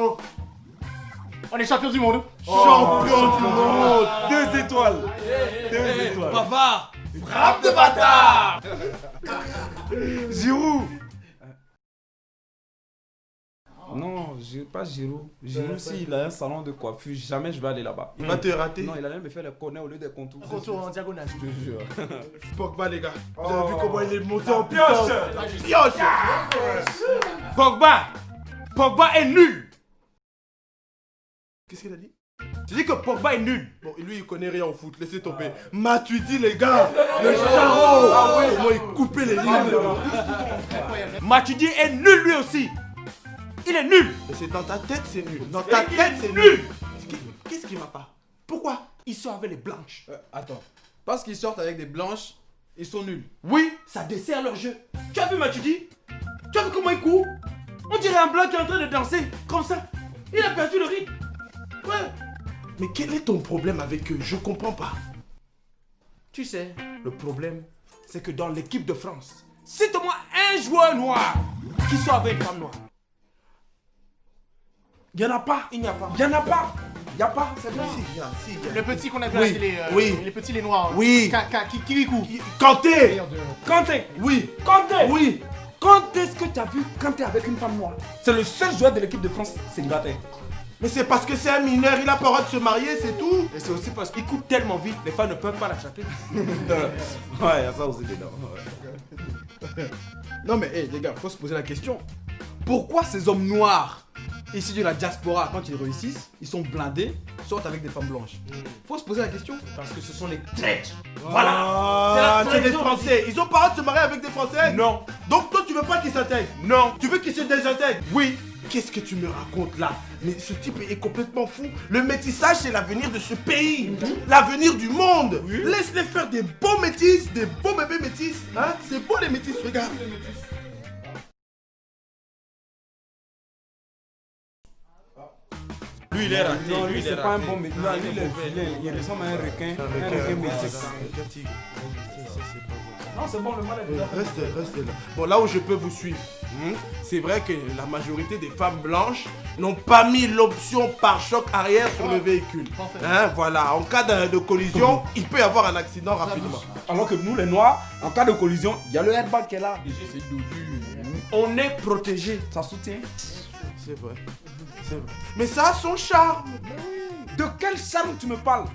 Oh. On est champion du monde. Champion du monde. 2 étoiles. 2 étoiles. Bavard. Frappe de bâtard. Giroud. Non, pas Giroud. Giroud, s'il a un salon de coiffure, jamais je vais aller là-bas. Il va te rater. Non, il allait me faire les cornets au lieu des contours. Contour en diagonale. Je te jure. Pogba, les gars. Vous avez vu comment il est monté en puissance. Pioche. Pogba est nul. Qu'est-ce qu'il a dit? Tu dis que Pogba est nul. Bon, lui, il connaît rien au foot. Laissez tomber. Matuidi, les gars. Le charreau. Comment il coupait les lignes. Matuidi est nul lui aussi. Il est nul. Mais c'est dans ta tête, c'est nul. Dans ta tête, c'est nul. Qu'est-ce qui va pas? Pourquoi? Ils sont avec les blanches. Attends. Parce qu'ils sortent avec des blanches, ils sont nuls. Oui, ça dessert leur jeu. Tu as vu Matuidi? Tu as vu comment il court? On dirait un blanc qui est en train de danser. Comme ça. Il a perdu le rythme. Ouais. Mais quel est ton problème avec eux? Je comprends pas. Tu sais, le problème, c'est que dans l'équipe de France, cite-moi un joueur noir qui soit avec une femme noire. Il n'y en a pas. Il n'y a pas. Il n'y en a pas. Il n'y a pas. C'est bon. Si, il y a. Le petit qu'on a vu Oui, à la télé. oui. Les petits, les noirs. Oui. Kirikou. Kanté. Kanté. Oui. Kanté. Oui. Quand est-ce que tu as vu Kanté avec une femme noire? C'est le seul joueur de l'équipe de France célibataire. Mais c'est parce que c'est un mineur, il a pas le droit de se marier, c'est tout. Et c'est aussi parce qu'il court tellement vite, les femmes ne peuvent pas la chatter. Ouais, il y a ça aussi dedans. Non mais les gars, faut se poser la question. Pourquoi ces hommes noirs, issus de la diaspora, quand ils réussissent, ils sont blindés, sortent avec des femmes blanches? Faut se poser la question. Parce que ce sont les traîtres. Voilà. C'est C'est la des trahison. Français. Ils ont pas le droit de se marier avec des Français. Non. Donc toi, tu veux pas qu'ils s'intègrent? Non. Tu veux qu'ils se désintègrent? Oui. Qu'est-ce que tu me racontes là? Mais ce type est complètement fou. Le métissage, c'est l'avenir de ce pays. L'avenir du monde. Laisse-les faire des beaux métis, des beaux bébés métis. Hein? C'est beau les métis, regarde. Lui, il est raté. Non, lui, il est c'est pas un raté. bon mec. Non, lui, il est vilain. Il ressemble à un requin. Un requin métis. Non, c'est bon, le mal est là. Restez là. Bon, là où je peux vous suivre, c'est vrai que la majorité des femmes blanches n'ont pas mis l'option pare-choc arrière sur le véhicule. Hein, voilà, en cas de collision, il peut y avoir un accident rapidement. Alors que nous, les noirs, en cas de collision, il y a le airbag qui est là. C'est dodu. On est protégé. Ça soutient. C'est vrai. C'est vrai. Mais ça a son charme. De quel charme tu me parles?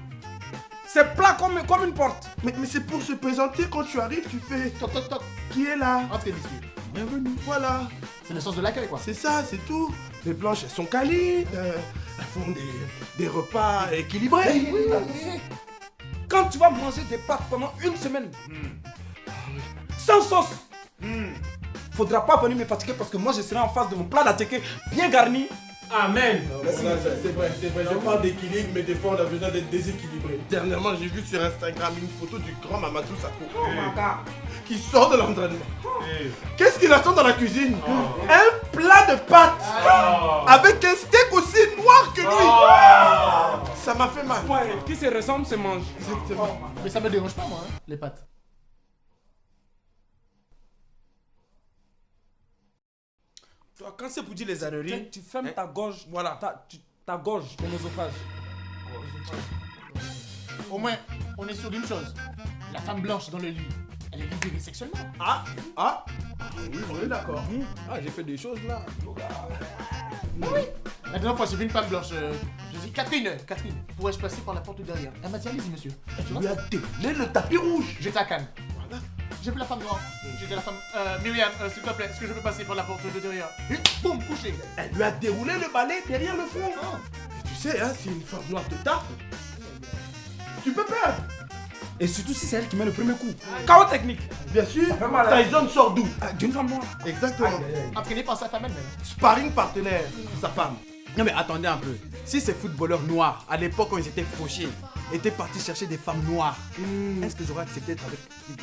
C'est plat comme une porte. Mais c'est pour se présenter quand tu arrives, tu fais Toc toc toc. qui est là? Entrez, messieurs. Bienvenue. Voilà. C'est le sens de l'accueil, quoi. C'est ça, c'est tout. Les blanches, elles sont câlines. Elles font des repas équilibrés. Quand tu vas manger des pâtes pendant une semaine, sans sauce, faudra pas venir me fatiguer parce que moi je serai en face de mon plat d'attiqué bien garni. Amen. C'est vrai. Je parle d'équilibre, mais des fois on a besoin d'être déséquilibré. Dernièrement, j'ai vu sur Instagram une photo du grand Mamadou Sakho qui sort de l'entraînement. Qu'est-ce qu'il attend dans la cuisine? Un plat de pâtes avec un steak aussi noir que lui. Ça m'a fait mal. Ouais, qui se ressemble se mange. Exactement. Mais ça me dérange pas, moi, hein, les pâtes. Toi, quand c'est pour dire les âneries, Tu fermes ta gorge, Voilà. ta gorge, ton oesophage. Au moins, on est sûr d'une chose. La femme blanche dans le lit, elle est libérée sexuellement. Oui, on est d'accord. Ah, j'ai fait des choses là. La dernière fois, j'ai vu une femme blanche. Je dis Catherine, pourrais-je passer par la porte de derrière? Elle m'a dit allez-y, monsieur. Tu lui as déroulé le tapis rouge. J'étais à Cannes. J'ai vu la femme noire. J'ai dit à la femme Myriam, s'il te plaît, est-ce que je peux passer par la porte de derrière? Et boum, couché. Elle lui a déroulé le balai derrière le front. Et tu sais, hein, si une femme noire te tape, tu peux perdre. Et surtout si c'est elle qui met le premier coup. KO technique. Bien sûr, fait mal, hein. Tyson sort d'où? D'une femme noire. Exactement. Entraîné par sa femme elle-même. Sparring partenaire, sa femme. Non mais attendez un peu. Si ces footballeurs noirs, à l'époque quand ils étaient fauchés, étaient partis chercher des femmes noires, est-ce que j'aurais accepté d'être avec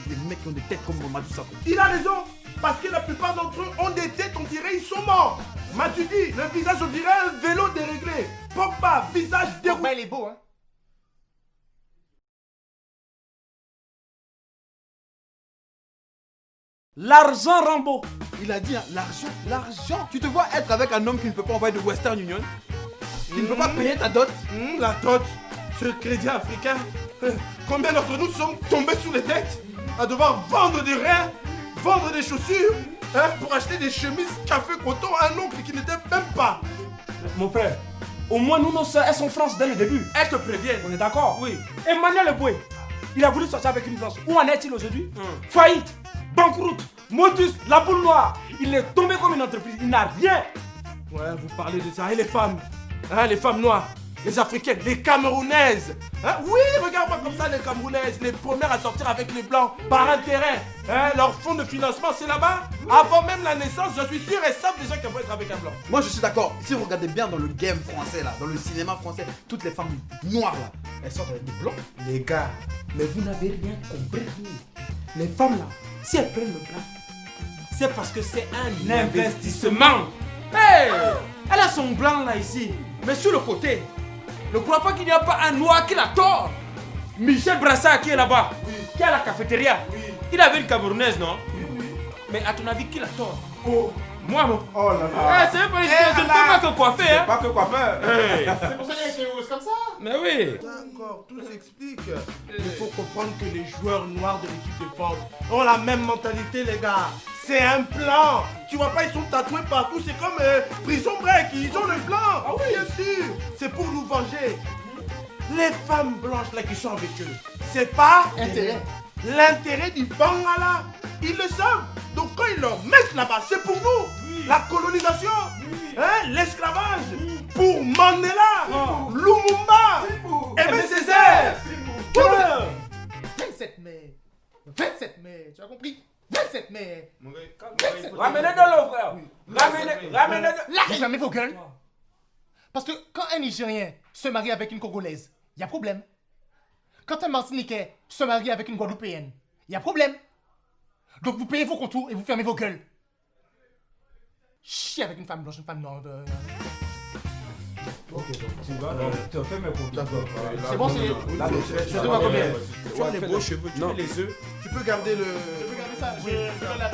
des mecs qui ont des têtes comme Mamadou Sakho? Il a raison. Parce que la plupart d'entre eux ont des têtes, on dirait ils sont morts. Matuidi, le visage, on dirait un vélo déréglé. Pogba, visage déroulé. Pogba, il est beau, hein. L'argent Rambo. Il a dit hein, l'argent, l'argent. Tu te vois être avec un homme qui ne peut pas envoyer de Western Union, qui ne peut pas payer ta dot. La dot, ce crédit africain. Combien d'entre nous sommes tombés sous les dettes à devoir vendre des reins, vendre des chaussures, pour acheter des chemises café coton à un oncle qui n'était même pas. Mon frère, au moins nous, nos soeurs, elles sont franches dès le début. Elles te préviennent. On est d'accord? Oui. Emmanuel Eboué, il a voulu sortir avec une blanche. Où en est-il aujourd'hui? Faillite, banqueroute, modus, la boule noire. Il est tombé comme une entreprise, il n'a rien. Ouais, vous parlez de ça. Et les femmes, les femmes noires, les africaines, les camerounaises. Oui, regarde-moi comme ça, les camerounaises, les premières à sortir avec les blancs par intérêt. Leur fonds de financement, c'est là-bas. Avant même la naissance, je suis sûr et savent déjà qu'elles vont être avec un blanc. Moi je suis d'accord. Si vous regardez bien dans le game français là, dans le cinéma français, toutes les femmes noires là, elles sortent avec des blancs. Les gars, mais vous n'avez rien compris. Les femmes là, si elles prennent le blanc, c'est parce que c'est un investissement. Hey, elle a son blanc là ici, mais sur le côté. Ne crois pas qu'il n'y a pas un noir qui l'a tort. Michel Brassard qui est là-bas, qui est à la cafétéria. Il avait une camerounaise, non? Mais à ton avis, qui l'a tort? Moi, mon. Oh là là. C'est pas je ne fais pas que coiffer, hein. Pas que quoi faire. C'est pour ça qu'il y a des comme ça. Mais oui. D'accord, tout s'explique. Il faut comprendre que les joueurs noirs de l'équipe de France ont la même mentalité, les gars. C'est un plan. Tu vois pas, ils sont tatoués partout. C'est comme Prison Break. Ils ont le plan. Ah oui, bien sûr. C'est pour nous venger. Les femmes blanches là qui sont avec eux, c'est pas l'intérêt du Bangala. Ils le savent. Donc quand ils leur mettent là-bas, c'est pour nous. La colonisation, l'esclavage. Pour Mandela, Lumumba, Aimé Césaire. 27 mai. 27 mai. Tu as compris? 27 mai. Ramenez de l'eau, frère. Ramenez de. Là, fermez vos gueules. Parce que quand un Nigérien se marie avec une Congolaise, il y a problème. Quand un Martiniquais se marie avec une Guadeloupéenne, il y a problème. Donc vous payez vos contours et vous fermez vos gueules. Chier avec une femme blanche, une femme noire. Ok, tu vas, tu as fait mes comptes. C'est bon, c'est. Je te vois combien? Tu as les beaux cheveux, tu as les œufs. Tu peux garder le... Je peux garder ça. Je vais la